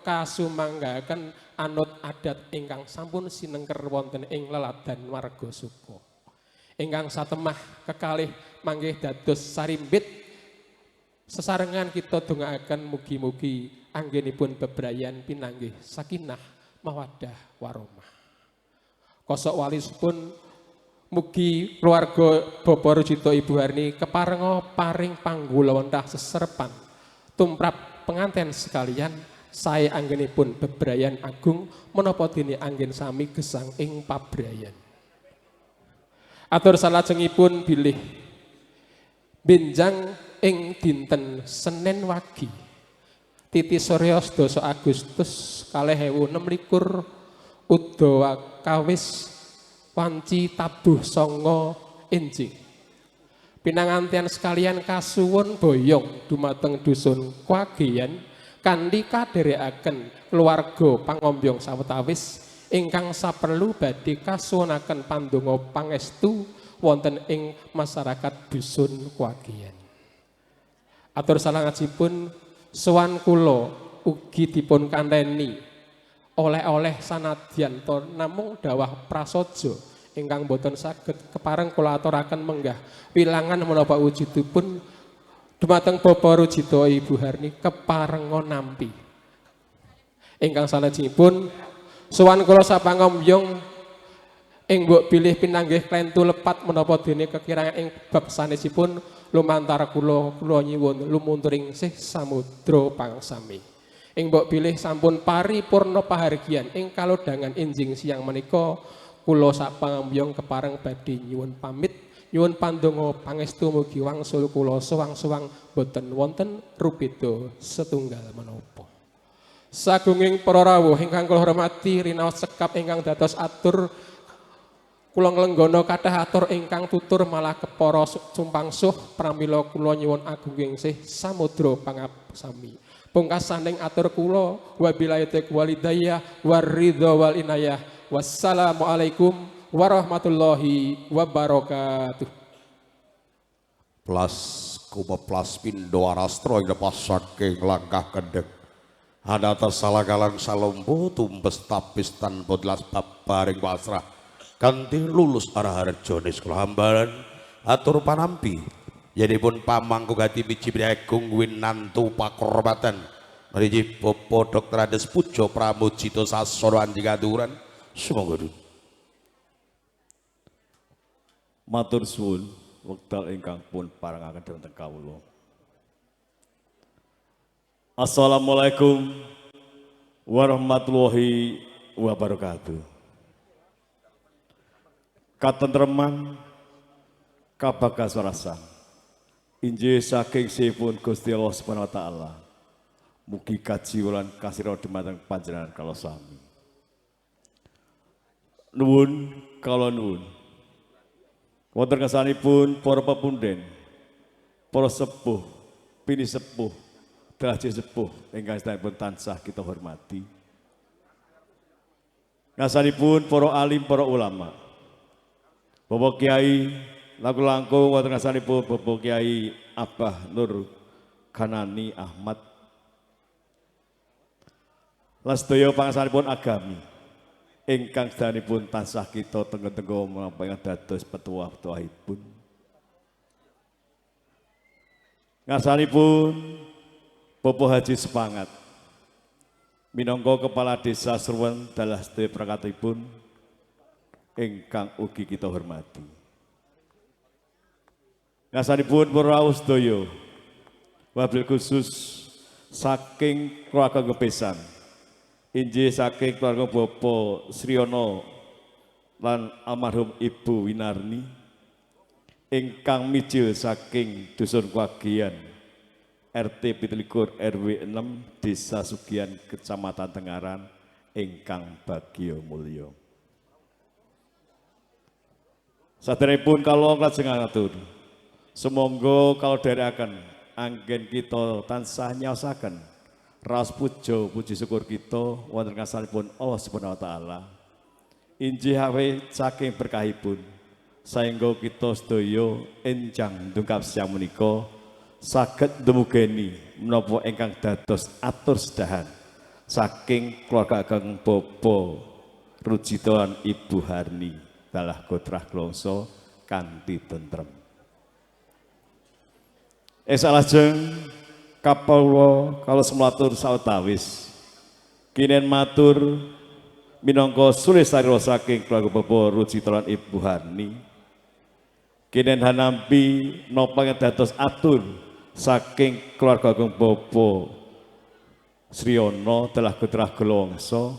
kasumanggaken anut adat ingkang sampun sinengker wonten ing leladan warga suku. Ingkang satemah kekalih manggih dados sarimbit sesarengan kita dongaaken mugi-mugi anggenipun bebrayan pinanggih sakinah mawaddah warahmah. Kosok walisipun mugi keluarga Bapak Rujito Ibu Harni keparenga paring panggulawenthah seserepan tumrap penganten sekalian sae anggenipun bebrayan agung menapa dene anggen sami gesang ing pabrayan. Atur salajengipun bilih benjang ing dinten Senin Wage Titi Surya 12 Agustus 2026 Udawa kawis wanci tabuh songo enjing. Pinangantian sekalian kasuwun boyong dumateng dusun Kwageyan kanthi kadherekaken keluarga pangombyong sawetawis ingkang saperlu badhe kasuwunaken pandonga pangestu wonten ing masyarakat dusun Kwageyan. Atur salajengipun sowan kula ugi dipun kanteni oleh-oleh sanadyan to namung dawah prasaja ingkang boten saged kepareng kula aturaken menggah wilangan menapa wujudipun dumateng Bapak Rujito Ibu Harni keparenga nampi. Ingkang salajengipun sowan kula sapangombyong ing mbok bilih pinanggih klentu lepat menapa dene kekirangan ing bab sanesipun lumantar kula nyuwun lumunturing sih samudra pangsami. Ing mbok bilih sampun paripurna pahargyan ing kalodhangan enjing siang menika kula sapangombyong kepareng badhe nyuwun pamit nyuwun pandonga pangestu mugi wangsul kula sowang-sowang boten wonten rubeda setunggal menapa. Sagunging para rawuh ingkang kula hormati rinaos sekap ingkang dados atur kula nglenggana kathah atur ingkang tutur malah kepara sumpangsuh pramila kula nyuwun agunging sih samudra pangabsami. Pungkasaning atur kula wabillahi taufiq walhidayah waridho wal inayah. Wassalamualaikum warahmatullahi wabarakatuh. Plas kumeplas pindo arastra ing lepas saking langkah kendhek. Hadata salagalang salombo tumpes tapis tanpa jelas babaring pasrah kanthi lulus arah harjane sekolah hambalan atur panampi yenipun pamangku gati miji agung winantu pakormatan mriki Bapak Dr. Andes Pujo Pramujito Sasoro anjing aturan sumangga matur suwun wekdal ingkang pun parangaken dhateng kawula. Assalamualaikum warahmatullahi wabarakatuh. Katentreman kabagashwarasa injih saking sipun Gusti Allah Subhanahu wa taala. Mugi kaji wulan kasira dumateng panjenengan kala sami. Nuwun kala nuwun. Wonten kersanipun para pepunden, para sepuh, pini sepuh, dahaji sepuh ingkang sedaya tansah kita hormati. Ngasanipun para alim, para ulama. Bapak Kiai langkung wonten ngasanipun Bapak Kiai Abah Nur Kanani Ahmad. Lan sedaya pangasanipun agami ingkang sedanipun tansah kita tenggo-tenggo menapa ingkang dados petuah-petuahipun. Ngasanipun Bapak Haji Semangat minangka kepala desa Sruwen dalah sedaya prakatipun ingkang ugi kita hormati. Ngasanipun para rawuh sedaya wabil khusus saking keluarga Gebesan injih saking keluarga Bapak Sriono lan almarhum Ibu Winarni ingkang mijil saking dusun Kwageyan RT 17 RW 6 Desa Sugian Kecamatan Tengaran ingkang bagya mulya. Saderengipun kala klajeng atur sumangga kalodherekaken anggen kita tansah nyaosaken raos puja puji syukur kita wonten ngasanipun Allah Subhanahu wa taala. Injih awit saking berkahipun saengga kita sedaya enjang ndungkap siang menika saged ndumugeni menapa ingkang dados atur sedahan saking keluarga ageng Bobo Rujito lan Ibu Harni dalah gotrah klongso kanthi tentrem. Salajeng kapawula kalau sematur sawetawis kinen matur minangka sulistari saking keluarga Bobo Rujito lan Ibu Harni kinen hanampi napa dados atur saking keluarga ageng Bobo Sriono telah gotrah klongso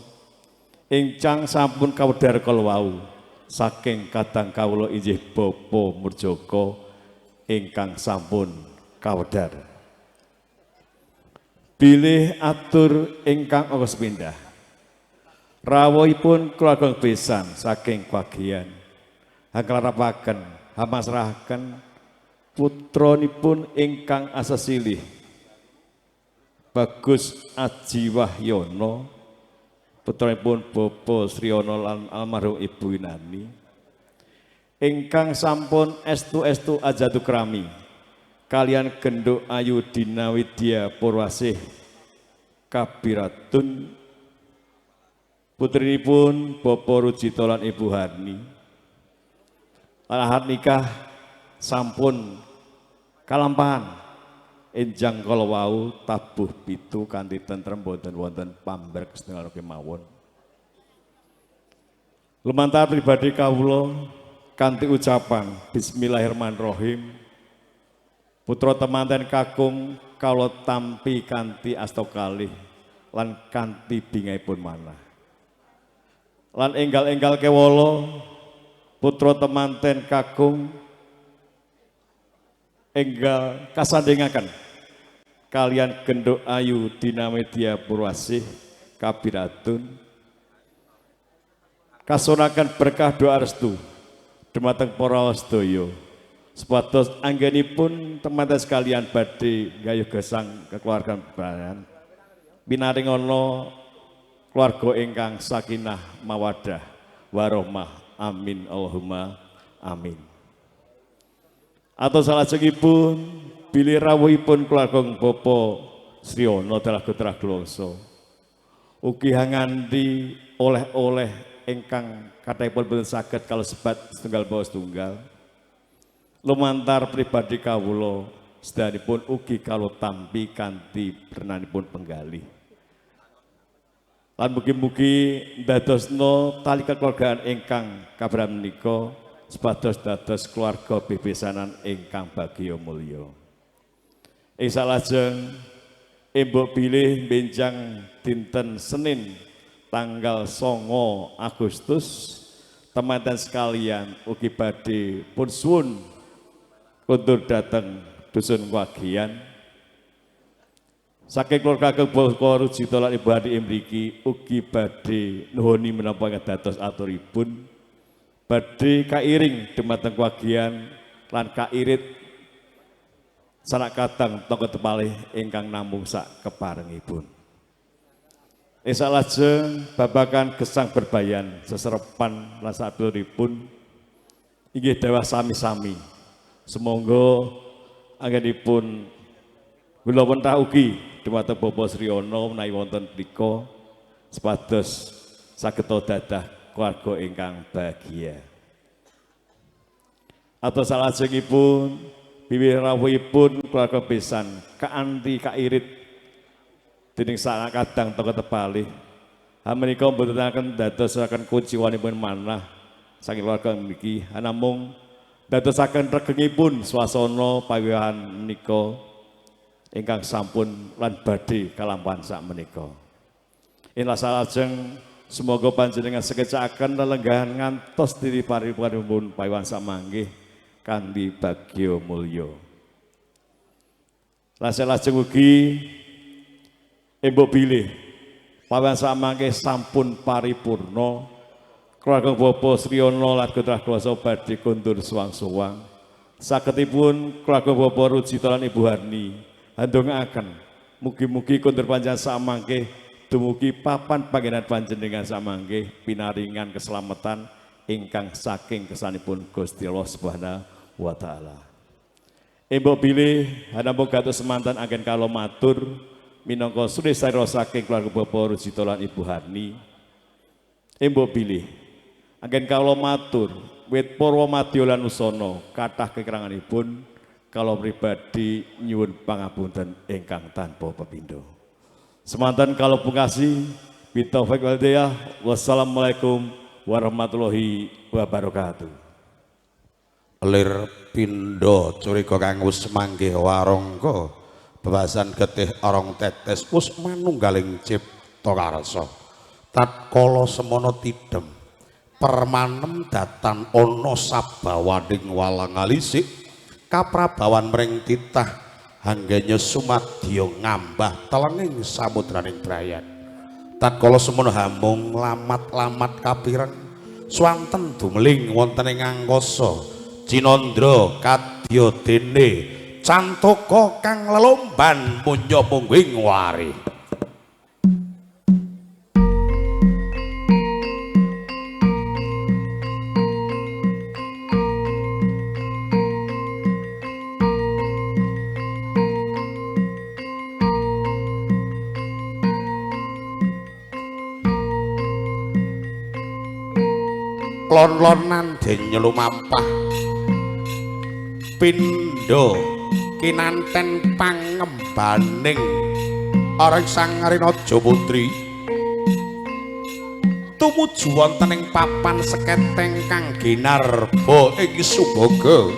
ingkang sampun kawedhar kalawau saking kadang kawula inggih Bobo Murjoko ingkang sampun kawedhar. Bilih atur ingkang angka sepindhah. Rawuhipun keluarga besan saking Kwagian hanglarapaken hamasrahaken putranipun ingkang asasilih Bagus Aji Wahyono putranipun Bobo Sriono lan almarhum Ibu Inani ingkang sampun estu ajatukrami kalian Genduk Ayu Dina Widya Purwasih Kabiratun putrinipun Bobo Rujito lan Ibu Harni lahar nikah sampun kalampahan enjang kalawau tabuh pitu kanthi tentrem boten wonten pamber setengah kemawon. Lumantar pribadi kawula kanthi ucapan Bismillahirrahmanirrahim. Putra temanten kakung kawula tampi kanthi asta kalih lan kanthi bingahipun manah. Lan enggal-enggal kewala putra temanten kakung enggal kasandingaken kalian Genduk Ayu Dina Widya Purwasih Kabiratun kasunaken berkah doa restu dumateng para sedaya supados anggenipun teman-teman sekalian badhe gayuh gesang kekeluargaan bebayan binaring ana keluarga ingkang sakinah mawaddah warahmah amin Allahumma amin. Atau salajengipun bilih rawuhipun keluarga Bobo Sriono dalah gotrah klongso ugi hangandi oleh-oleh ingkang kathahipun boten saged kalau sebat setunggal bawa setunggal lumantar pribadi kawula sedanipun ugi kalau tampi kanthi bernanipun penggalih lan mugi-mugi ndadosna tali kekeluargaan ingkang kabrah menika supados dados keluarga bebesanan ingkang bagya mulya. Ing salajeng mbok bilih benjang dinten Senin tanggal 9 Agustus teman-teman sekalian ugi badhe pun suwun kundur dhateng dusun Kwagian saking keluarga Bobo Rujito lan Ibu Harni mriki ugi badhe nuhuni menapa dados aturipun badhe kairing dumateng Kwagian lan kairit sanak kadang tangga tepalih ingkang namung sak keparengipun. Salajeng babagan gesang berbayan seserepan lan saduripun inggih dawuh sami-sami. Sumangga anggenipun kula wentah ugi dumateng Bobo Sriono menawi wonten mriku supados saged dadah keluarga ingkang bahagia. Atau salajengipun biwih rawuhipun keluarga besan kanthi kairit dening sanak kadang tangga tepalih menika mboten dadosaken kunciwanipun manah saking keluarga niki namung dadosaken regengipun swasana pawiwahan menika ingkang sampun lan badhe kalampahan sak menika. Inilah salajeng semoga panjenengan sekecakaken lelenggahan ngantos diri paripun pawiwahan sak manggih kanthi bagya mulya. Lajeng ugi mbok bilih pawiwahan sak mangke sampun paripurna keluarga Bobo Sriono lan gotrah klongso badhe kundur suwang-suwang sagedipun keluarga Bobo Rujito lan Ibu Harni handongaken mugi-mugi kundur panjenengan sak mangke dumugi papan panggenan panjenengan sak mangke pinaringan keselamatan ingkang saking kesanipun Gusti Allah Subhanahu wa taala. Mbok bilih hanamung gatos semanten anggen kala matur minangka sulistara saking keluarga Bapak Rujito lan Ibu Hani. Mbok bilih anggen kawula matur wit Purwomadya lan Usana kathah kekiranganipun kalau pribadi nyuwun pangapunten ingkang tanpa pepindho. Semanten kalau pungkasi bitaufiq wal hidayah. Wassalamualaikum warahmatullahi wabarakatuh. Lir pindha curiga kang wis manggih warangka bebasan getih orong tetes wis manunggaling cipta karsa. Tatkala semana tidem permanem datan ana sabawaning walang alisik kaprabawan mring titah hanggenya sumadya ngambah telenging samudraning brayan. Tatkala semana hamung lamat-lamat kapireng swanten dumeling wonten ing angkasa Cinandra kadya dene Cantaka kang lelomban munya mungging wari. Lon-lonan den nylumampah pindha kinanten pangembaning areng Sang Rinaja Putri tumuju wonten ing papan seketeng kang ginarba ing Sumbaga.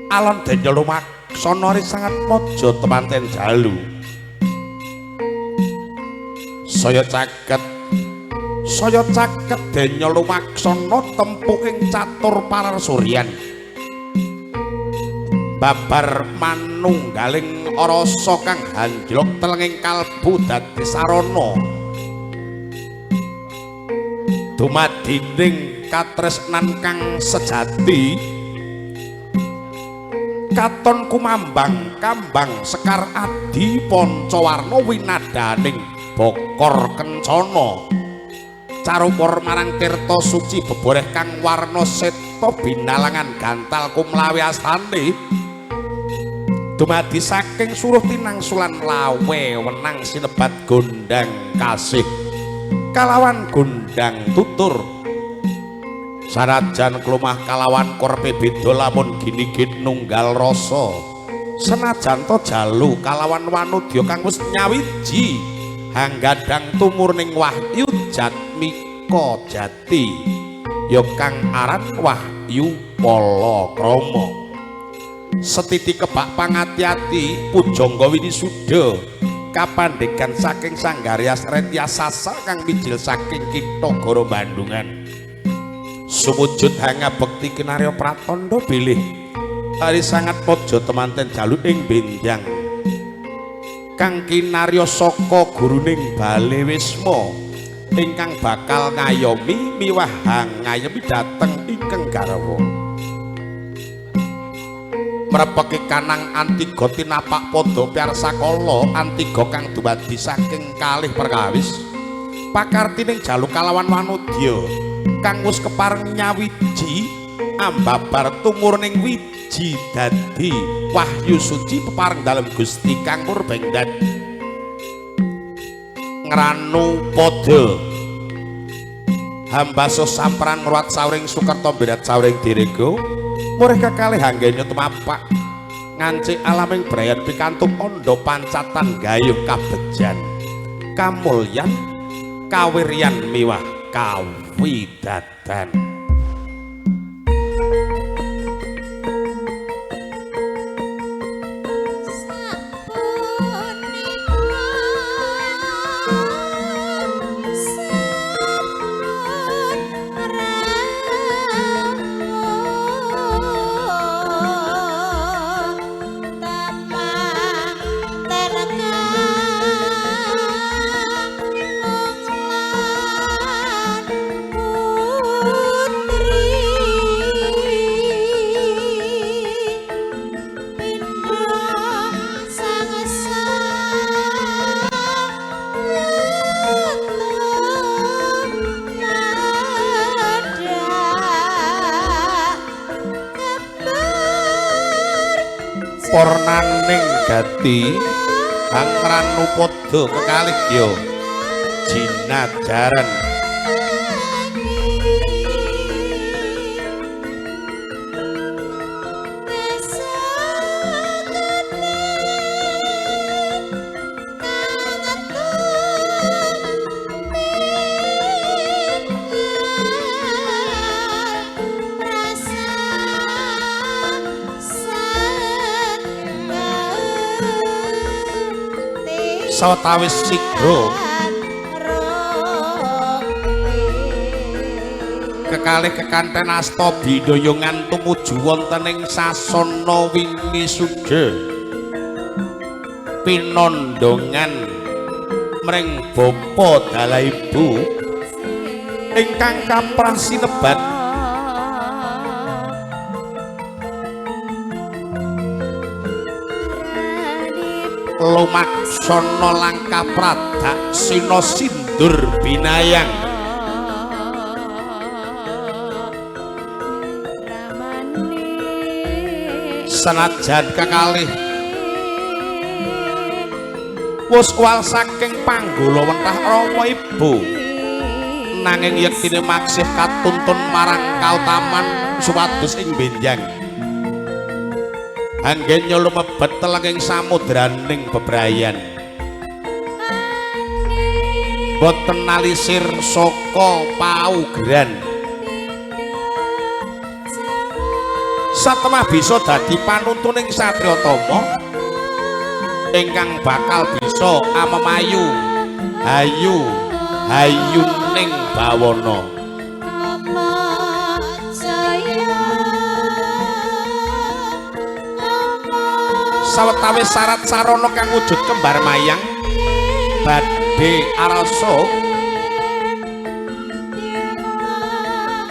Alon den nylumaksana sangat maja temanten dalu saya caket denya lumaksana tempuh ing catur pararsuryan babar manunggaling rasa kang hanjlok telenging kalbu dadi sarana dumadining katresnan kang sejati katon kumambang kambang sekar adi pancawarna winadaning bokor kencana carupur marang tirta suci beboreh kang warna seta binalangan gantal kumlawi astane dumadi saking suruh tinangsulan lawe wenang sinebat gondang kasih kalawan gondang tutur sanajan klumah kalawan korpe beda lamun ginigit nunggal rasa senajan to jalu kalawan wanudya kang wis nyawiji hanggadang tumurning wahyu jatmika jati ya kang aran Wahyu Palakrama setiti kebak pangati-ati pujangga winisuda kapandekan saking Sanggaryas Retyasasa kang mijil saking Kitha Goro Bandungan sumujud hangabekti kinarya pratandha bilih ari sangat pojo temanten jalu ing benjang kang kinarya saka guruning Bale Wisma ingkang bakal ngayomi miwah ngayomi dhateng ingkang garwa mrepeki kanang Antiga tinapak padha piarsakala Antiga kang dumadi saking kalih perkawis pakartining jalu kalawan wanudya kang wis kepareng nyawiji ambabar tumurning wiji dadi wahyu suci pepareng dalem Gusti kang murbengdan ngranu padha hamba sampran ngruwat sawring Sukerta Birat sawring direga murih kekalih anggenya tumapak ngancik alaming brayan pikantuk andha pancatan gayuh kabejan kamulyan kawiryan miwah kawidadan Oh ning gati angkranu padha kekalih ya jinajaran sawetawis sigra kekalih kekanten asta bidayongan tumuju wonten ing sasana Winisuda pinandhangan mring bapa dalah ibu ingkang kaprah sinebat lumaksana langka pradak sina sindur binayang senajan kekalih wus wal saking panggala wentah Rama Ibu nanging yektine maksih katuntun marang kautaman supados ing benjang anggen lumebet telenging samudraning bebrayan boten nalisir saka paugeran satemah bisa dadi panuntuning satriya tama ingkang bakal bisa amemayu hayuning bawana sawetawis syarat sarana kang wujud kembar mayang badhe arasa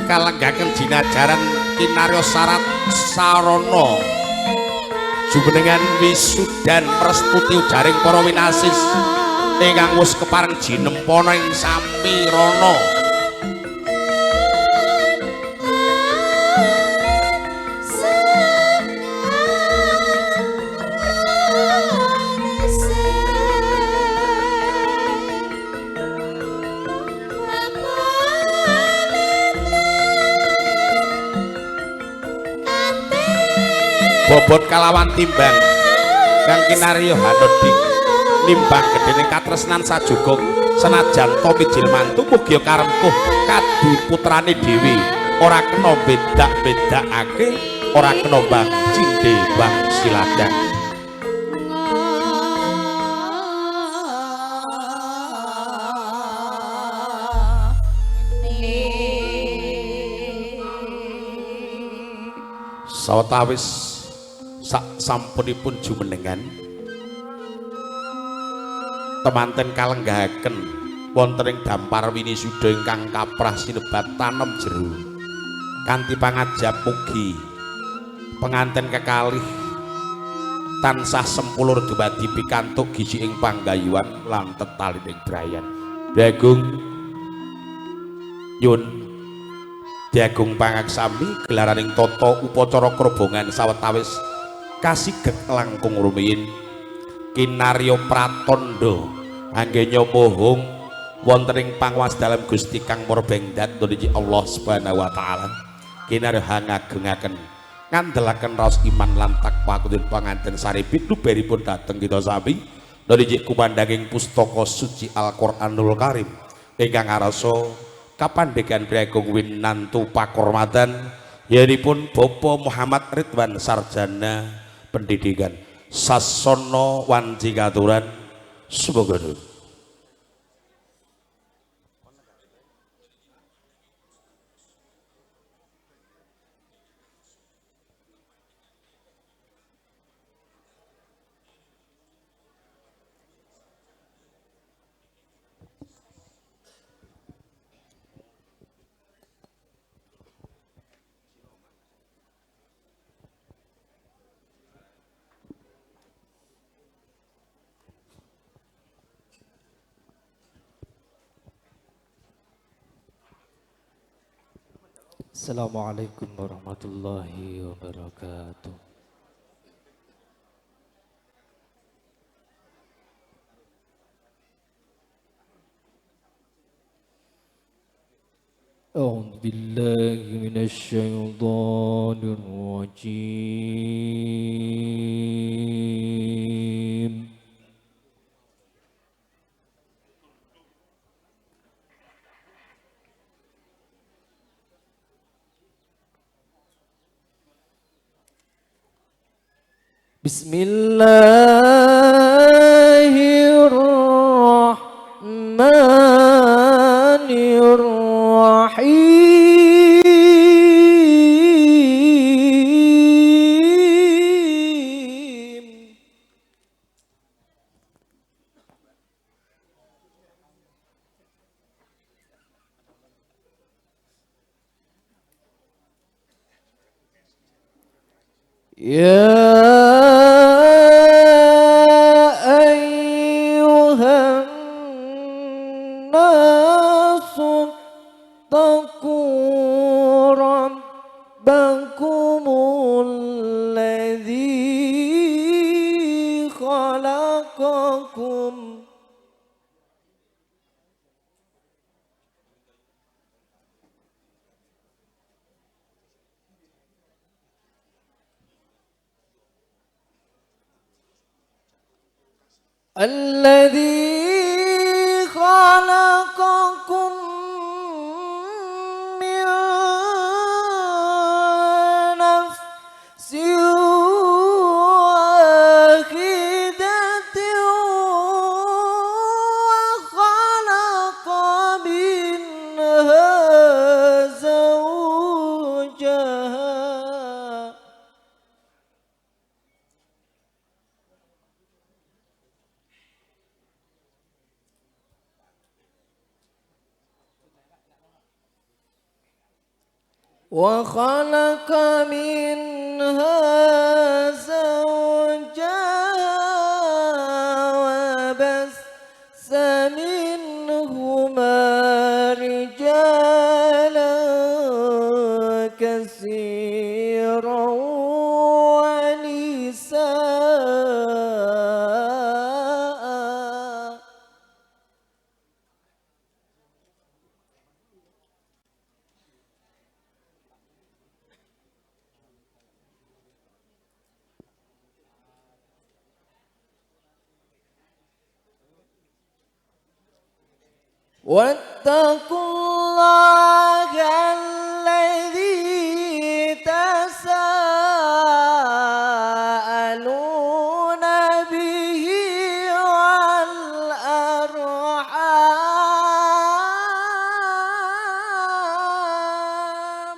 kalenggaken jinajaran kinarya syarat sarana jumenengan wisudan mrestuti ujaring para winasis ingkang wis kepareng jinempana ing samirana bobot kalawan timbang kang kinarya hanodi nimbang gedene katresnan sajogo senajan to mijil mantu mugi karempuh kadi putrane dhewe ora kena bedak-bedakake ora kena bang cindhe bang siladang sawetawis sampunipun jumenengan temanten kalenggahaken wonten ing dampar Winisuda ingkang kaprah sinebat tanem jero kanthi pangajap mugi penganten kekalih tansah sempulur dumadi pikantuk gizi ing panggayuhan lan tetalining brayan Dagung yun Dagung pangaksami gelaraning tata upacara krobongan sawetawis kasiget langkung rumiyin kinarya pratandha anggenya mohong wonten ing pangwas dalem Gusti Kang Murbengdat nuju Allah Subhanahu wa taala kinarya hangagengaken ngandelaken raos iman lan takwa kudun panganten saripit luberipun dhateng kita sami nuju kumandhanging pustaka suci Al-Qur'anul Karim ingkang arasa kapandekan Pragung Winantu pakurmatan yanipun Bapak Muhammad Ridwan Sarjana Pendidikan Sasono Wanci Katuran semoga Assalamualaikum warahmatullahi wabarakatuh. أعوذ بالله من الشيطان الرجيم بسم الله الرحمن الرحيم يا أيها الناس اتقوا ربكم الذي خلقكم الذي خلقكم من نفس واحدة وخلق منها زوجها وخلق منها زوجها وبث منهما رجالا كثيرا ونساء واتقوا الله الذي تساءلون به والأرحام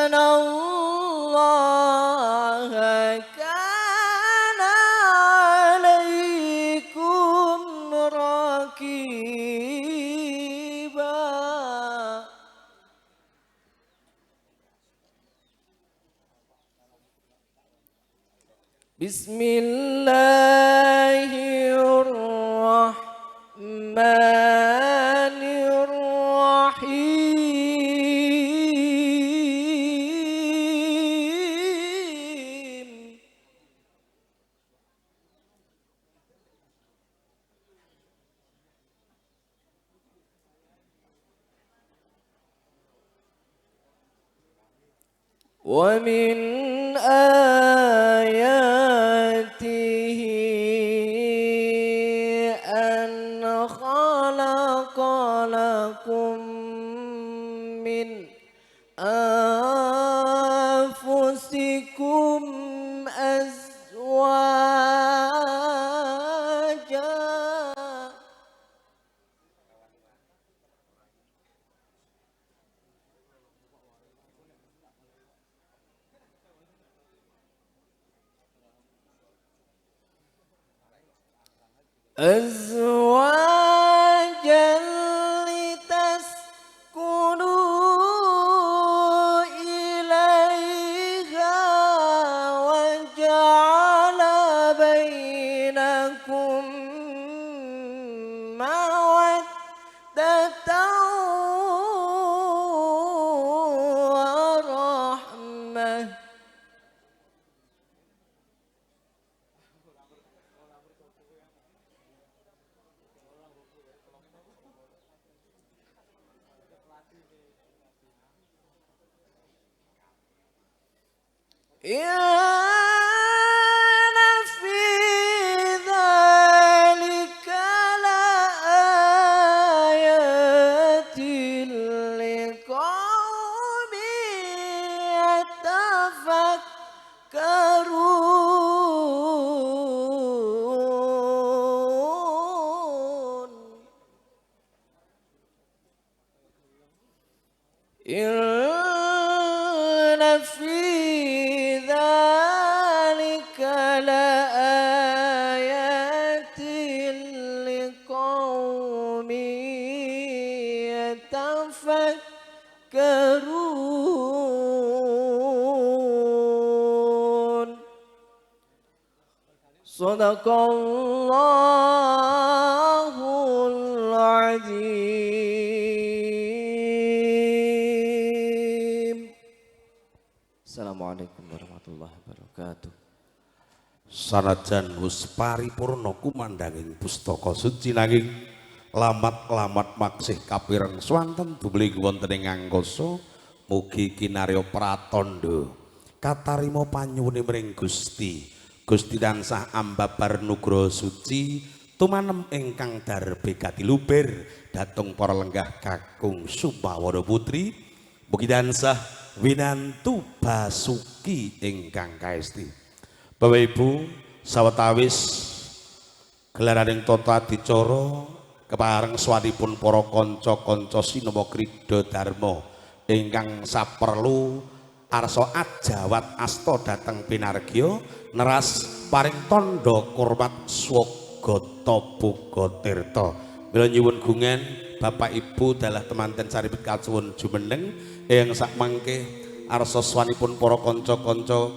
إن الله كان عليكم رقيبا بسم الله الرحمن الرحيم ومن آياته أن خلق لكم من أنفسكم أزواجا أزواجا لتسكنوا إليها وجعل بينكم مودة إن في ذلك لآيات لقوم يتفكرون إن في ذلك لآيات لقوم يتفكرون صدق الله العظيم. Assalamualaikum warahmatullahi wabarakatuh. Sanajan wus paripurna kumandhanging pustaka suci nanging lamat-lamat maksih kapireng swanten dumling wonten ing angkasa mugi kinarya pratandha katarima panyuwune mring Gusti. Gusti tansah ambabar nugraha suci tumanem ingkang darbe katiluber dhateng para lenggah kakung Sumawana putri mugi tansah winantu basuki ingkang kaesti. Bapak Ibu sawetawis gelaraning tata adicara kepareng swanipun para kanca-kanca sinama krida dharma ingkang saperlu arsa ajawat asta dhateng pinargya neras paring tandha kurmat swagata boga tirta. Mila nyuwun gungen Bapak Ibu dalah temanten saripit kasuwun jumeneng ing sakmangke arsa swanipun para kanca-kanca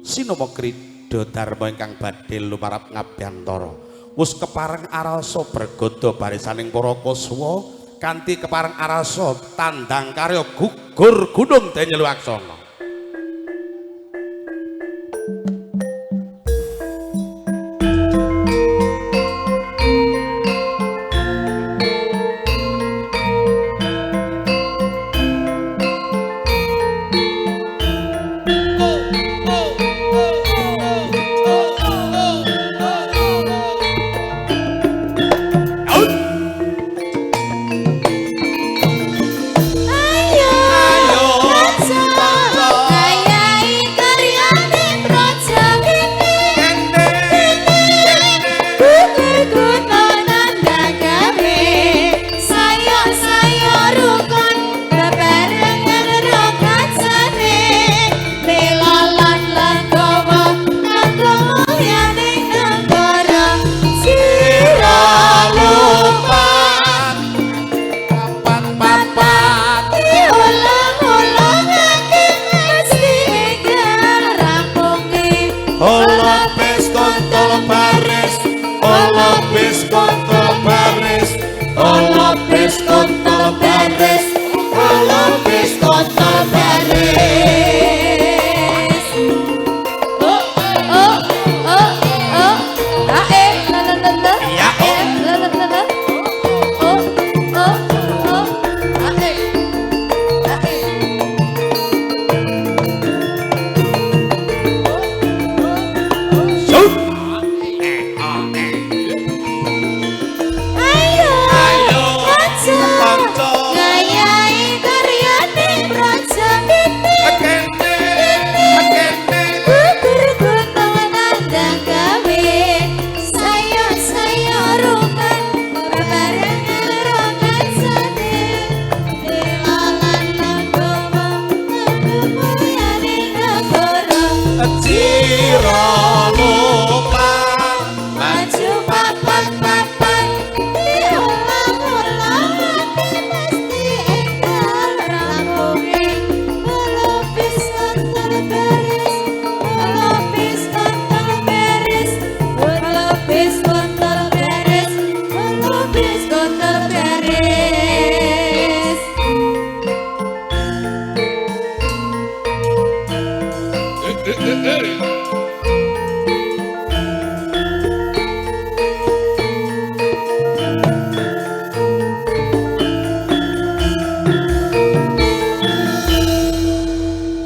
sinama krida dharma ingkang badhe lumarap ngabiyantara wis kepareng arasa bergoda barisaning para kaswa kanthi kepareng arasa tandang karya gugur gunung Danyelwaksana.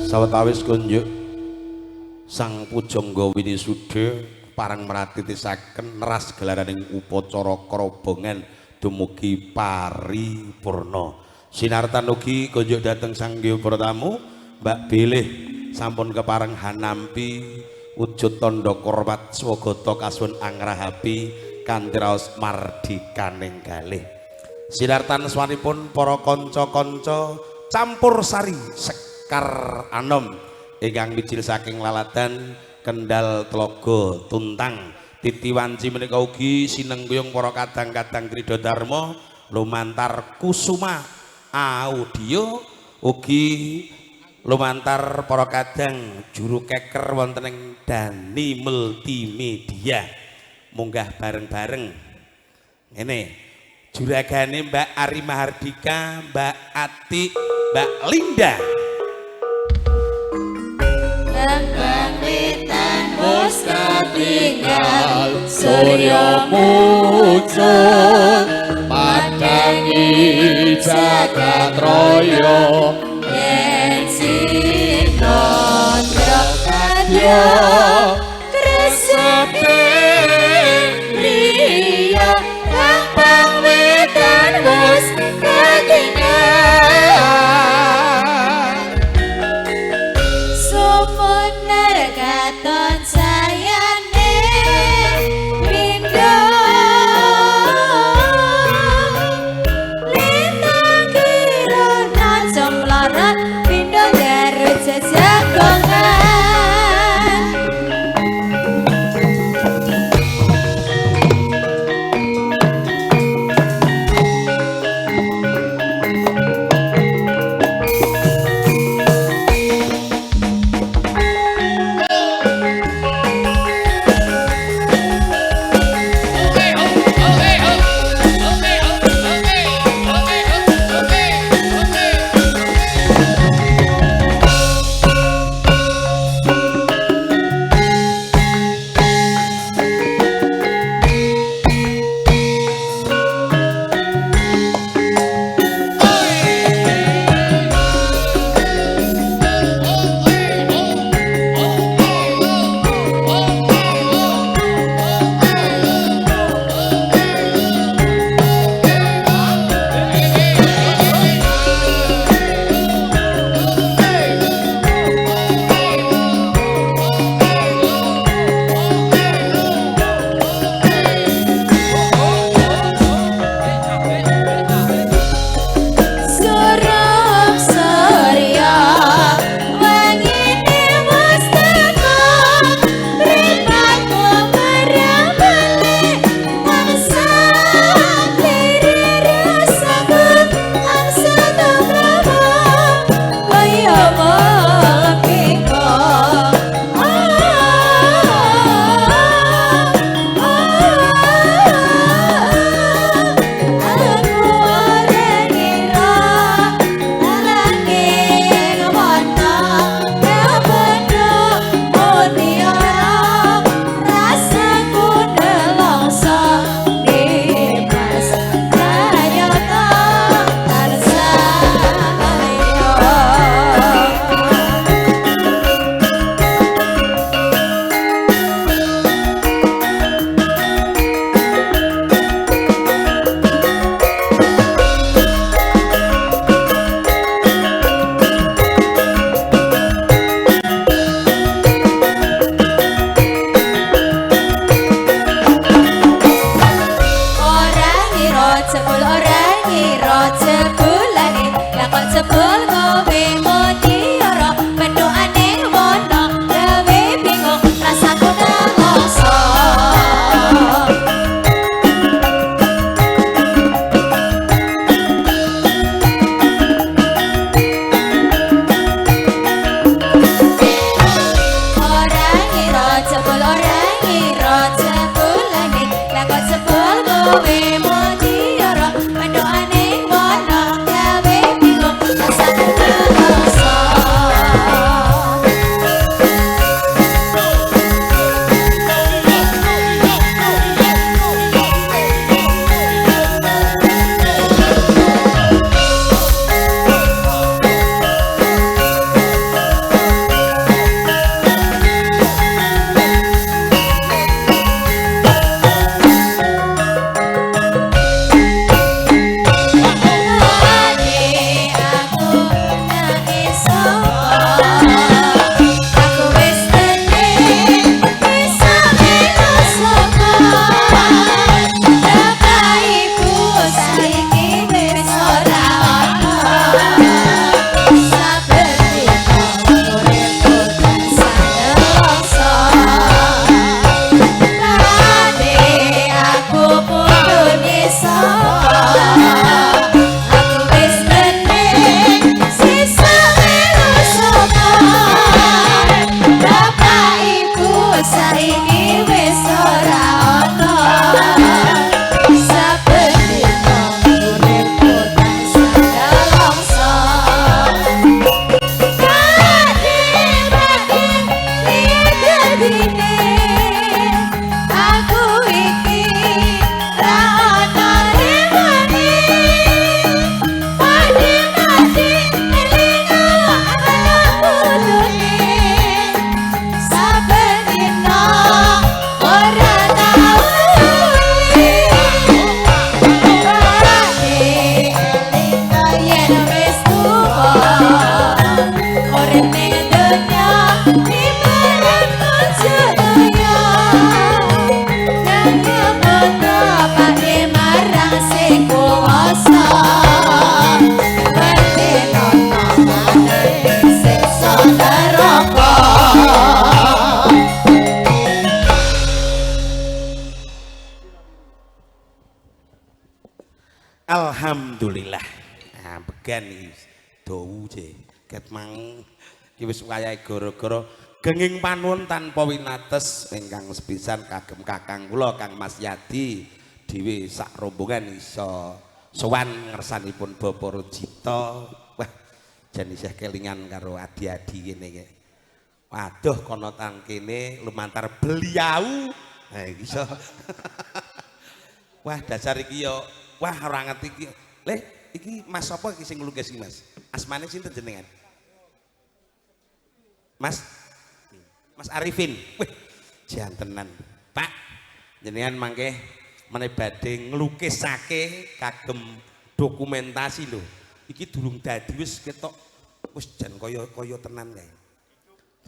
Sawetawis kunjuk Sang Pujangga Winisuda parang meratitisaken neras gelaraning upacara krobongan dumugi paripurna. Sinartan ugi konjuk dhateng Sangya Pratamu Mbak Bilih sampun kepareng hanampi wujud tandha hormat swagata kasuwun angrahapi kanthi raos mardikaning kalih. Sinartan swanipun para kanca-kanca campur sari Sekar Anom ingkang mijil saking laladan Kendal Tlaga Tuntang Titi Wanci menika ugi sinengguyung para kadang-kadang Krida Dharma lumantar Kusuma Audio ugi lumantar para kadang juru keker wonten ing Dani Multimedia munggah bareng-bareng ngene juragane Mbak Ari Mahardika, Mbak Ati, Mbak Linda. Pamitan wis ketinggal surya muncul padangi jagat raya yen sinodra kadya kresete priya kang pamitan wis ketinggal sumuner katon sayane pindho lintang kirana jemplaran pindho garut jajanggongan Alhamdulillah. Nah, began iki dawu je. Ket mang iki wis wayahe gara-gara genging panuwun tanpa winates ingkang sepisan kagem kakang kula Kang Mas Yadi dhewe sak rombongan iso sowan ngersanipun Bapak Rojito. Wah, jan isih kelingan karo adi-adi kene iki. Waduh kono tang kene lumantar beliau. Nah iki iso. Wah, dasar iki yo wah ora ngerti iki. Leh, iki Mas sapa iki sing nglukis iki, Mas? Asmane sinten jenengan? Mas Arifin. Wih, jantenan. Pak, jenengan mangke meneh badhe nglukisake kagem dokumentasi lho. Iki durung dadi wis ketok wis jan kaya tenan kae.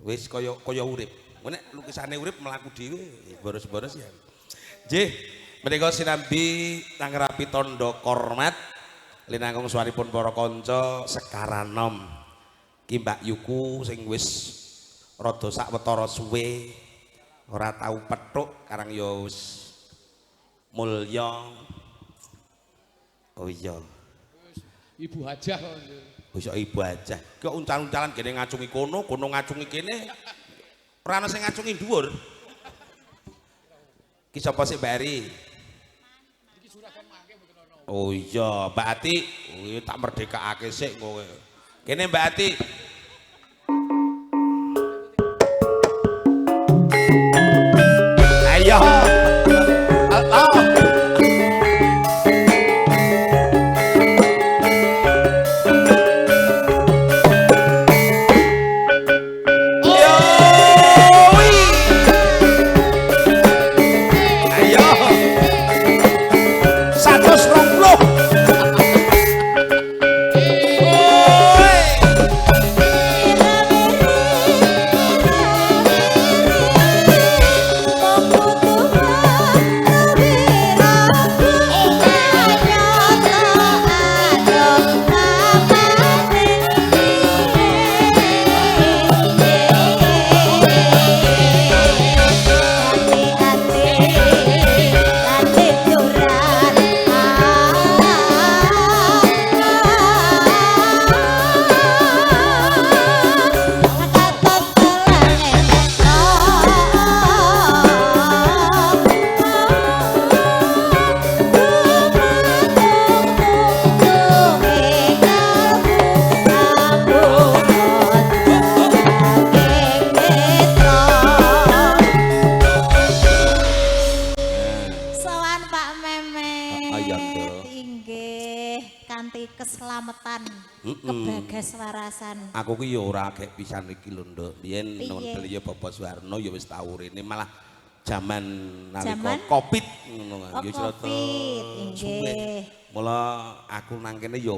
Wis kaya urip. Nek lukisane urip mlaku dhewe boros-boros ya. Nggih, menika sinambi tangrapi tondo kormat linangkung suwaripun para kanca sekaranom. Ki Mbak Yuku sing wis rada sakwetara suwe ora tau pethuk karang ya wis mulya. Oh iya. Ibu Hajah. Wis Ibu Hajah. Kok uncal-uncalan kene ngacungi kono ngacungi kene. Ora ana sing ngacungi dhuwur. Ki sapa sik Mbak Eri? Iki Juragan mangke mboten ana. Oh iya, Mbak Ati, tak merdekake sik kowe. Kene Mbak Ati. Ayo. Aku ki ya ora gek pisan iki lho, Nduk. Biyen nuwun beliau Bapak Suwarno ya wis tau rene malah jaman nalika Covid ngono kan. Ya cerita. Nggih. Mula aku nang kene ya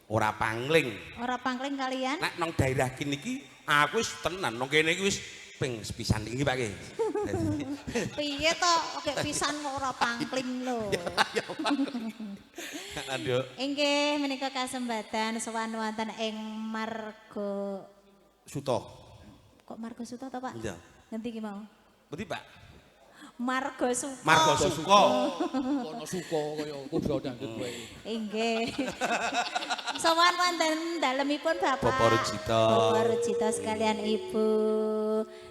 ora pangling. Ora pangling kalian? Nek nang daerah kene iki aku wis tenan nang kene iki wis ping sepisan iki Pak. Piye to gek pisan kok ora pangling lho. Aduh. Inggih menika kasembatan sowan wonten ing Margo Suto. Kok Margo Suto to, Pak? Iya. Ngendi ki mau? Pundi, Pak? Margo Suko. Margo Suko. Ono Suko kaya kuda dangdut kowe. Inggih. Sowan wonten dalemipun Bapak Rojito sekalian Ibu.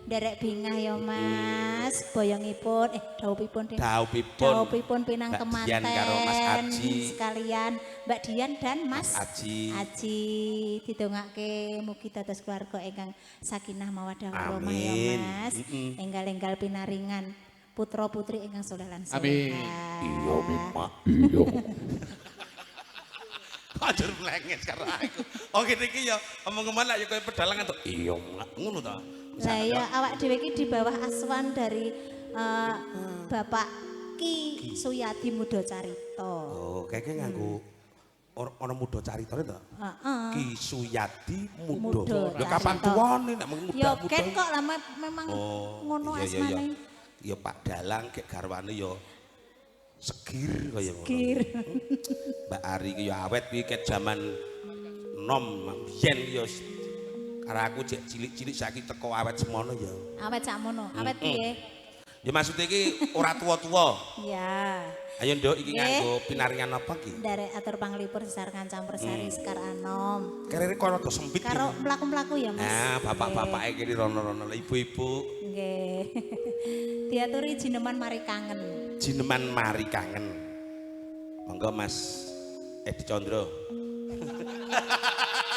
Nderek bingah ya Mas, boyongipun dawuhipun pinang kemanten karo Mas Aji sekalian Mbak Dian dan Mas Aji didongake mugi dados keluarga ingkang sakinah mawaddah warahmah ya Mas. Enggal-enggal pinaringan putra putri ingkang saleh lan salehah. Amin. Iya, Mak. Iya. Ajar mlenges karo aku. Oh ngene iki ya omong-omongan lak ya koyo pedalangan to. Iya, ngono to. Lah ya awak dhewe iki di bawah asuhan dari Bapak Ki Suyadi Muda Carita. Oh, keke nganggo ana Muda Caritane to? Heeh. Ki Suyadi Muda. Lho kapan tuwane nek muda. Ya ken kok lah memang ngono asmane. Ya Pak Dalang kek garwane ya segir kaya ngono. Segir. Mbak Ari ki ya awet kuwi ket jaman nom biyen ya karo aku cek cilik-cilik saiki teko awet semono ya. Awet sakmono. Awet piye? Ya maksudnya iki ora tua-tua. Ya. Ayo Nduk iki Nggih. nganggo pinaringan apa ki? Dari atur panglipur sesarengan campur sari Sekar Anom. Karere kok rada sempit. Karo mlaku-mlaku ya, Mas. Nah, bapak-bapake kene rono-rono ibu-ibu. Nggih. Diaturi jineman mari kangen. Jineman mari kangen. Monggo Mas Edi Condro.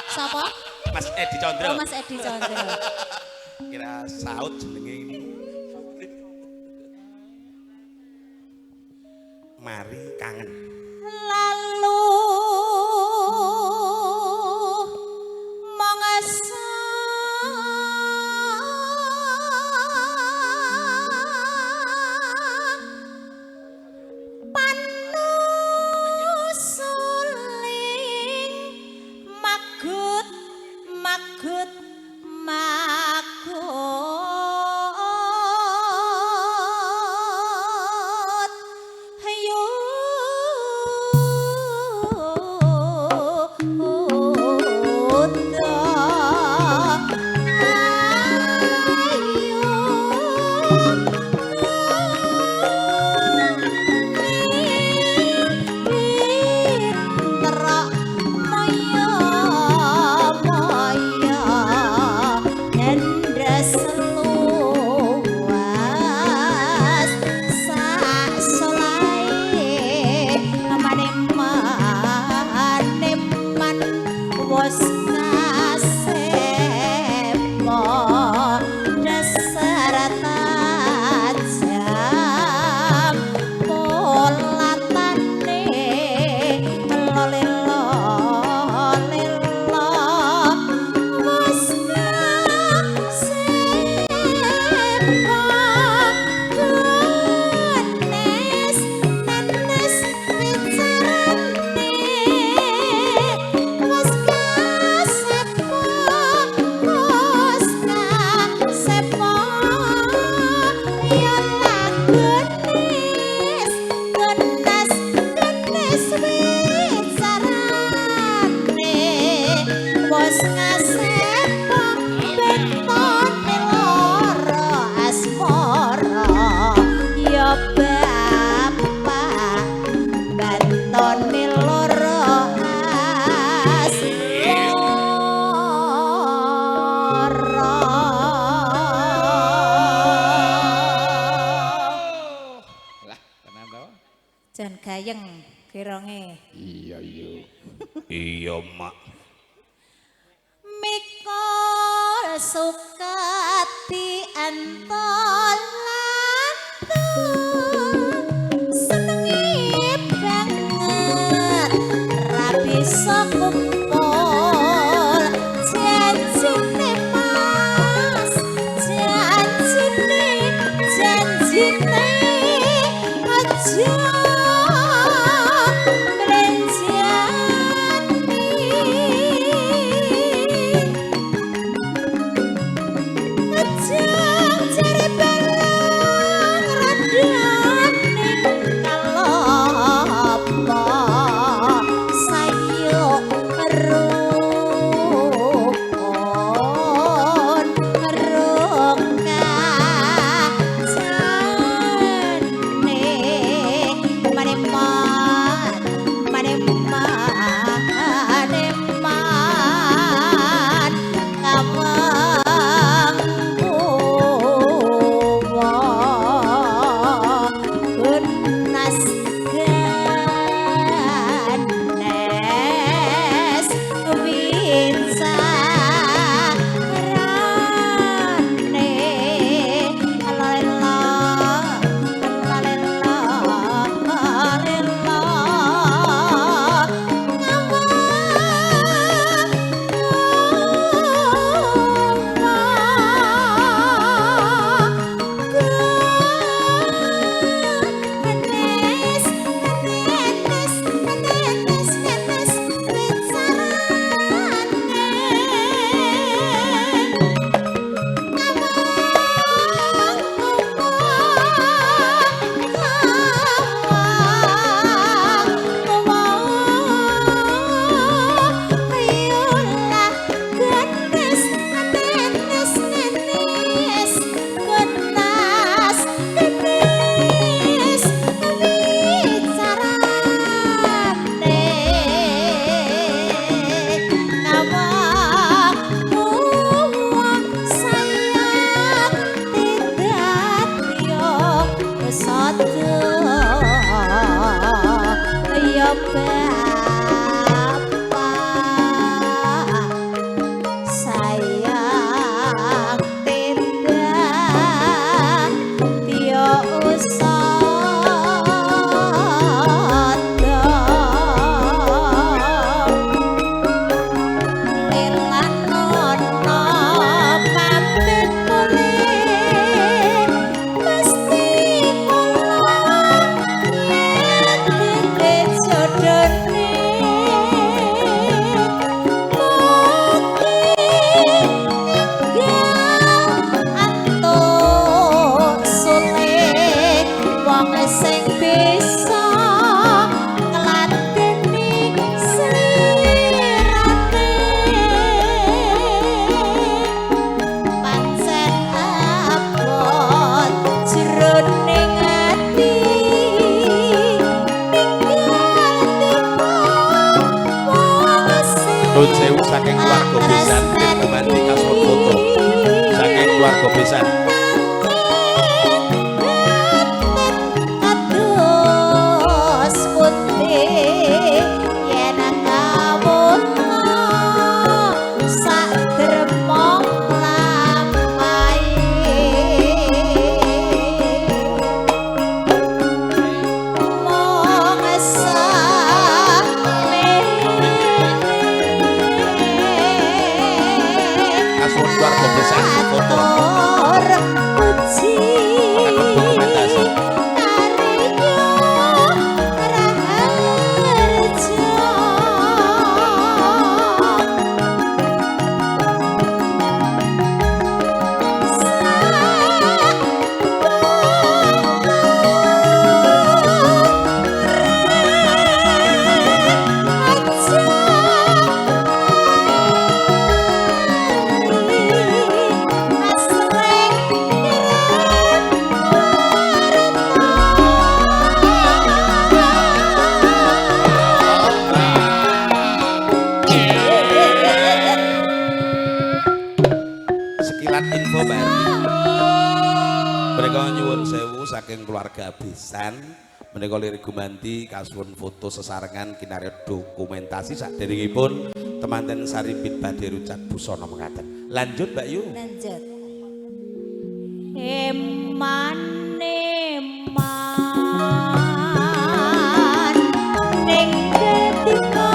Sapa? Mas Edi Condro. Oh, Mas Edi Condro. Kira saut jenenge ini. Mari kangen. Lalu mangsa panusuling magut magut magut hayo was kasepo dasar tajam polatane lolelo lelo was kasepo nenes nenes bicarane was kasepo ya lagunis genes genes bicarane was kasepo betone loro asmara ya bapak bantone loro Lah, tenan to? Jan gayeng kironge Iya, iya. Iya, Mak. mikul sukati antolan senengi banget ra bisa kumpul janjine mas janjine aja belanjani keluarga besan gumanti kasuwun foto saking keluarga besan. Kados putih yen kawula sak dremong lampahe mong Kasuwun keluarga besan foto puji dokumentasi. Sekilat info Bandi. Mereka nyuwun sewu saking keluarga besan. Menika lirik gumanti kasuwun foto sesarengan kinarya dokumentasi saderengipun temanten Sarimpit badhe rucat busana mekaten. Lanjut Mbak Yu. Lanjut. Eman ning ketika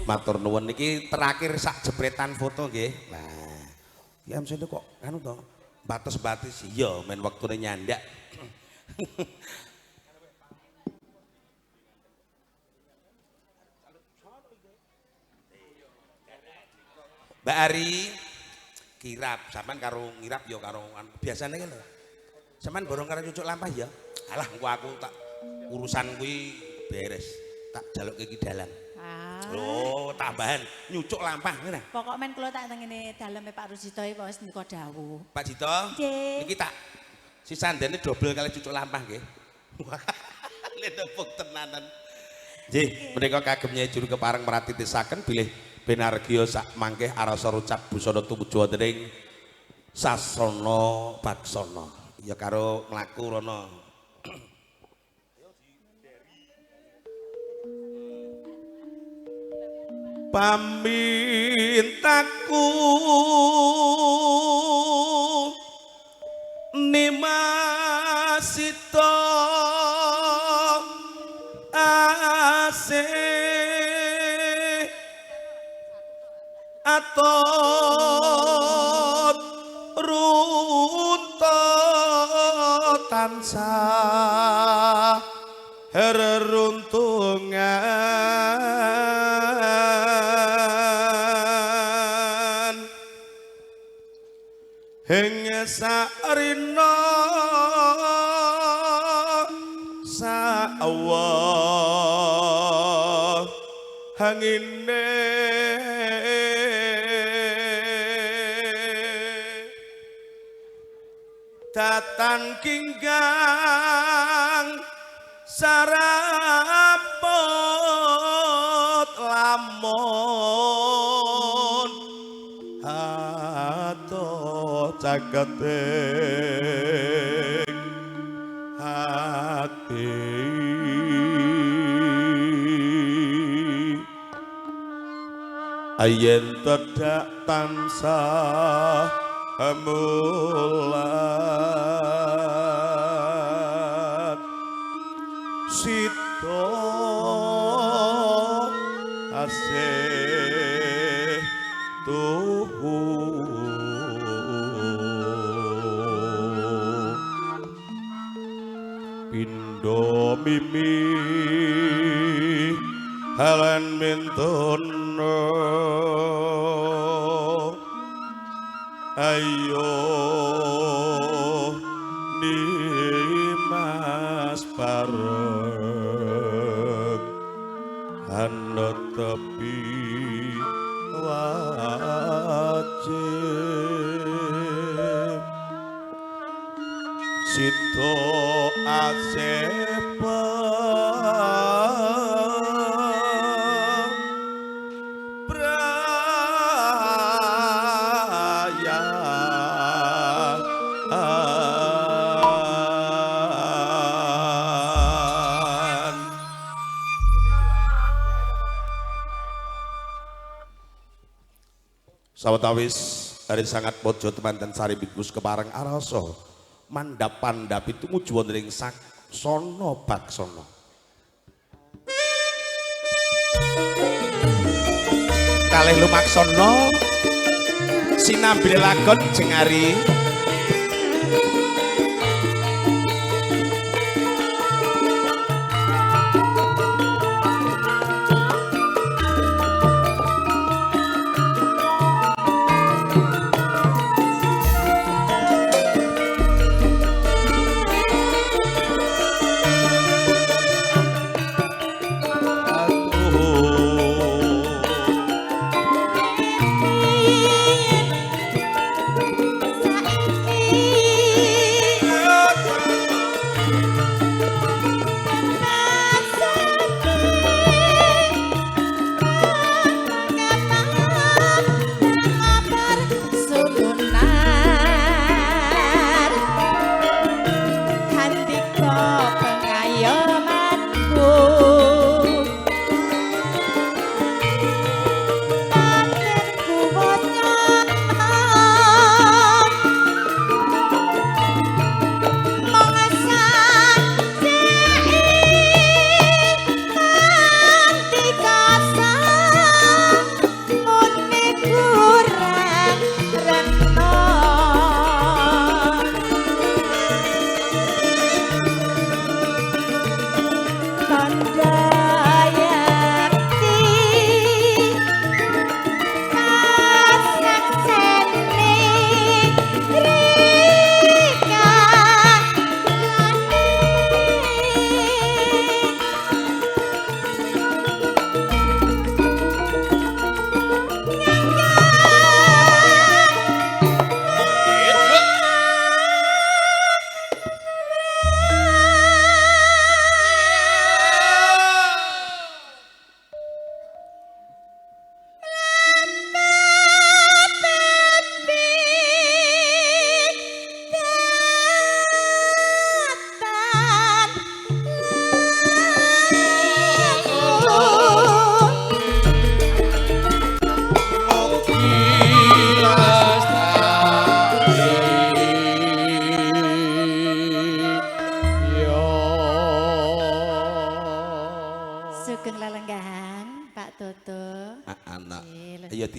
matur nuwun niki terakhir sak jepretan foto nggih. Nah, iki amsene kok anu to, batas-batas iya men wektune nyandak. Mbak Ari kirap, sampean karo ngirap ya karo biasane kan lho. Sampean borong karo cucuk lampah ya. Alah engko aku tak urusan kuwi beres. Tak jalukke ki dalan. Oh, tambahan nyucuk lampah ngene. Pokok men kula tak tengene daleme Pak Rusito iki wis nika dawuh. Pak Jito, niki tak sisandene dobel kali cucuk lampah nggih. Nek tepuk tenanan. Nggih, menika kagem Nyai Juru kepareng meratitisaken bilih benargya sak mangke arasa rucap busana tumuju wonten ing sasana baksana. Ya karo mlaku rono. Pamintaku nimasita asih atot runtut tansah heruntungan ing sarina sawah hangine datan kinggang sarapot lamun ato caketing hati ayen tedak tansah mulat sito asih tuhu pindo mimi halan mintono ayo nimas pareng ana tepi wajib sito asepa sawetawis hari sangat pojo temanten sari bikus kepareng araso mandap pandap itu muju wonten ing saksana baksana kalih lumaksana sinambi lagon jengari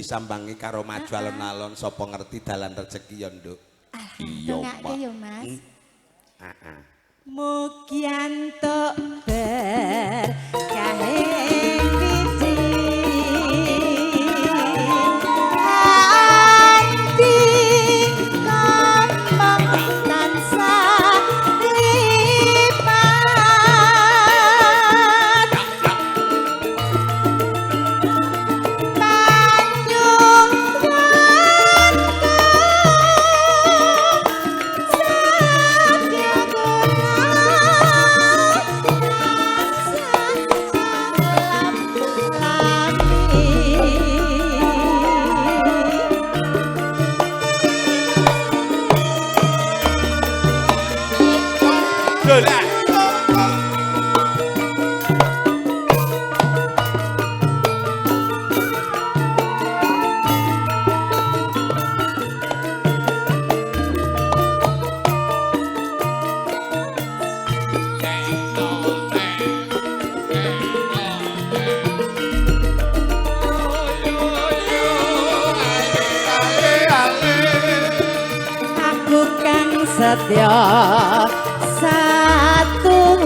disambangi karo maju alon-alon sapa ngerti dalan rezeki ya nduk. Dongake yo Mas. Heeh. Mugi antuk berkah wiji ati kamang tansah lipat setya satu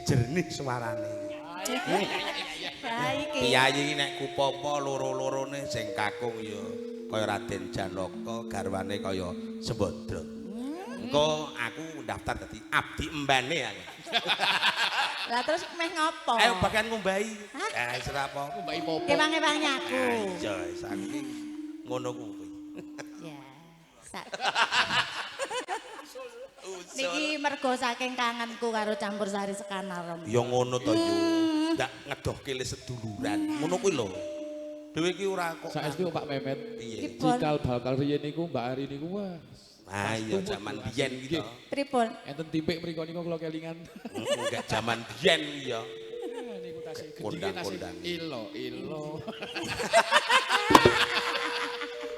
jernih suarane. Piyayi nek kupopo loro-lorone sing kakung ya kaya Raden Janaka, garwane kaya Sembadra. Engko aku daftar dadi abdi embane aku. Lah terus meh ngopo? Ayo bagian ngombahi. Wis ora apa. Ngombahi popo. Kemang-kemangi aku. Iya, saiki ngono kuwi. Ya. Niki mergo saking kangenku karo Campursari Sekanarom. Ya ngono to yo. Ndak ngedohke le seduluran. Ngono kuwi lho. Dhewe iki ora kok. Saestu Pak Memet. Piye? Cikal bakal riyen niku Mbak Ari niku wah. Ah iya zaman biyen iki to. Pripun? Enten timpik mriku niku kula kelingan. Enggak zaman biyen iki ya. Niku tasih Kondang-kondang. ilo.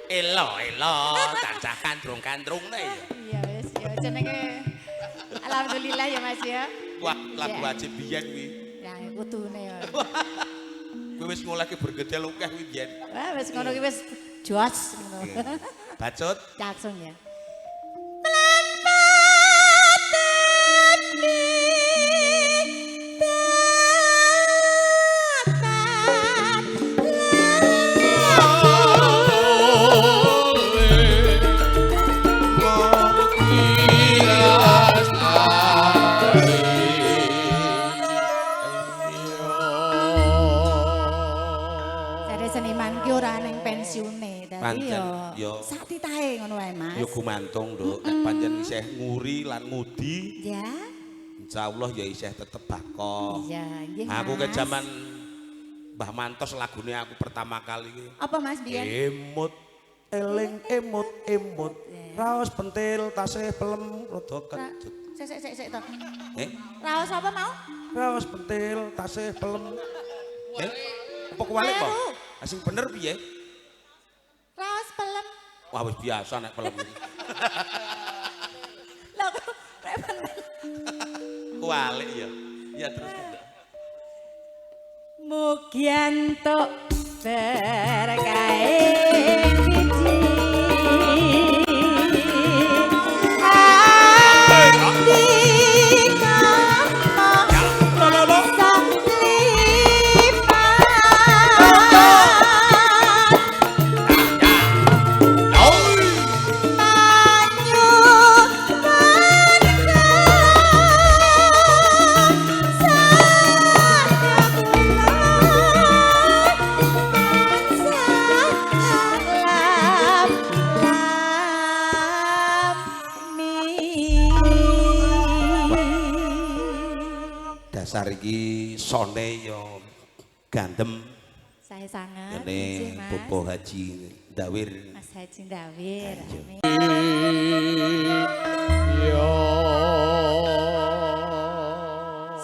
Elo, tancah kandrung-kandrungne ya. Iya wis ya jenenge. Alhamdulillah ya Mas ya. Wah, lagu wajib biyen kuwi. Ya kudune ya. Kuwi wis ngolehke bergedel akeh kuwi biyen. Wah wis ngono ki wis jos ngono. Bacut. Langsung ya. Yo sak titahe ngono wae Mas. Yo gumantung, Nduk. Nek pancen isih nguri lan ngudi. Ya. Insyaallah ya isih tetep bako. Iya, nggih. Aku ke Mas. zaman Mbah Mantos lagune aku pertama kali iki. Apa Mas biyen? Emut eling emut raos pentil tasih pelem rada kecut. Sik to. Eh? Raos apa mau? Raos pentil tasih pelem. Apa kuwalik po? Sing bener piye? Raos pelem. Wah wis biasa nek pelem. Lah kok bener. Kuwalik ya. Ya terus. Mugianto berkae biji Dasar iki sone yo gandem saya sangat ngene Mas. Bobo Haji Dawir. Mas Haji Dawir. Amin.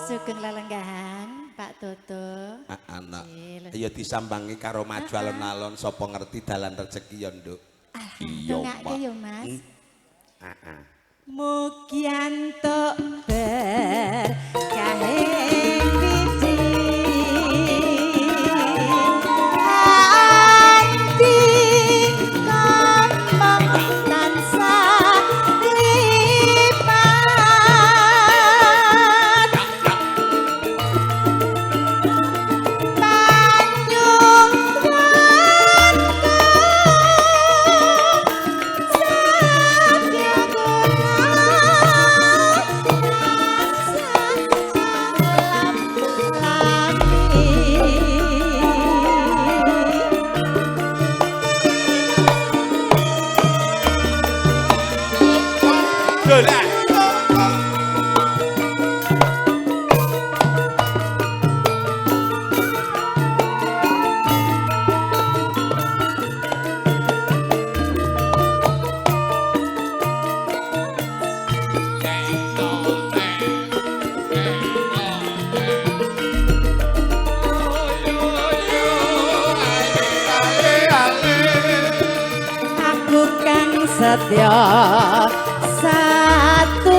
Sugeng lelenggahan Pak Toto. Anak ya disambangi karo maju alon-alon sapa ngerti dalan rezeki ya nduk. Dongake yo Mas. Heeh. Mugianto berkahe biji ati kembang tansah lipat banyu aku kang setya satu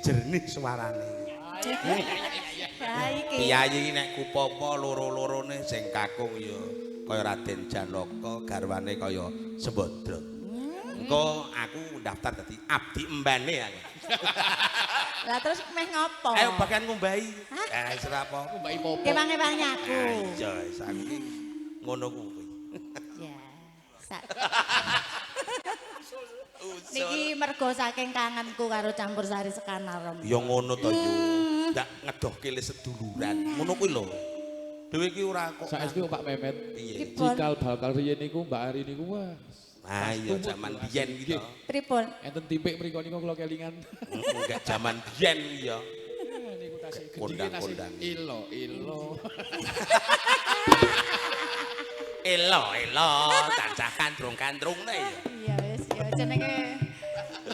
jernih suarane. Piyayi nek kupopo loro-lorone sing kakung ya kaya Raden Janaka garwane kaya Sembadra. Engko aku daftar dadi abdi embane aku. Lah terus meh ngopo? Ayo bagian ngumbahi. Wis ora apa. Mbak Ipopo. Kemang-kemangi aku. Iya, wis aku iki ngono kuwi. Ya. Niki mergo saking kangenku karo campursari Sekanarom. Ya ngono to yo. Ndak ngedohke le seduluran. Ngono kuwi lho. Dhewe iki ora kok. Saestu Pak Mehmet. Piye? Cikal bakal riyen niku Mbak Ari niku wah. Ah iya zaman biyen iki to. Pripun? Enten timpik mriku niku kula kelingan. Enggak zaman biyen iki ya. Niku tasih gedhe Kondang-kondang. ilo. Elo, tancah kandrung-kandrungne ya. Iya wis ya jenenge.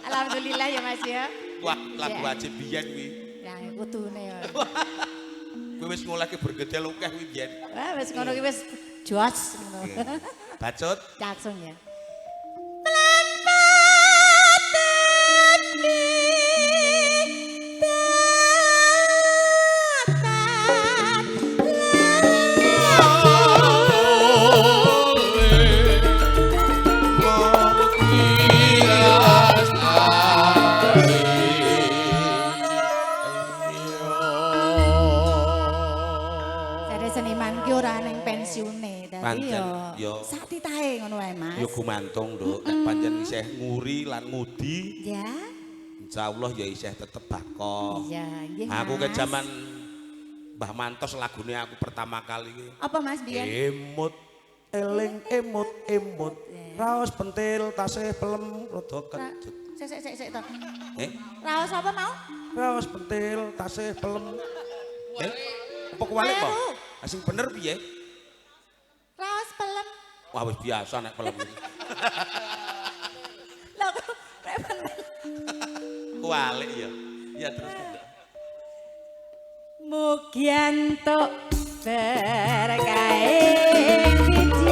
Alhamdulillah ya Mas ya. Wah, lagu Ya. aja biyen kuwi. Ya kudune ya. Kowe wis ngolehke bergedel akeh kuwi biyen. Wah wis ngono ki wis jos ngono. Bacut. Langsung ya. Jadi seniman ki ora neng pensiune, dadi Pancen, yo yo. sak titahe ngono wae Mas. Ya gumantung, Nduk. Nek pancen isih nguri lan ngudi, Ya. insyaallah ya isih tetep bako. Iya, nggih. Aku ke Mas. zaman Mbah Mantos lagune aku pertama kali ki. Apa Mas biyen? Emut eling emut raos pentil tasih pelem rada kecut. Sik to. Eh, Raos apa mau? raos pentil tasih pelem. Apa kuwalik po? Kleru. Sing bener piye? Raos pelem. Wah wis biasa nek pelem iki. Lho kok premen. Kuwalik ya. Ya terus. Mugi antuk berkahe biji.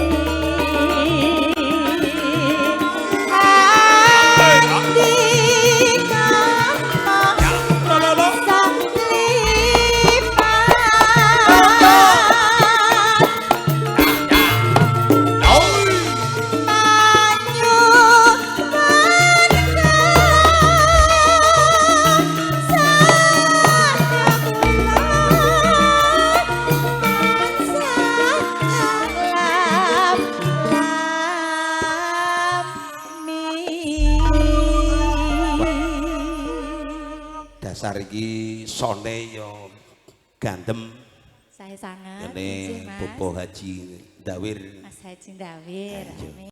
Dasar iki sone ya gandem Saya sangat ngene Bopo Haji Dawir. Mas Haji Ndawir. Amin.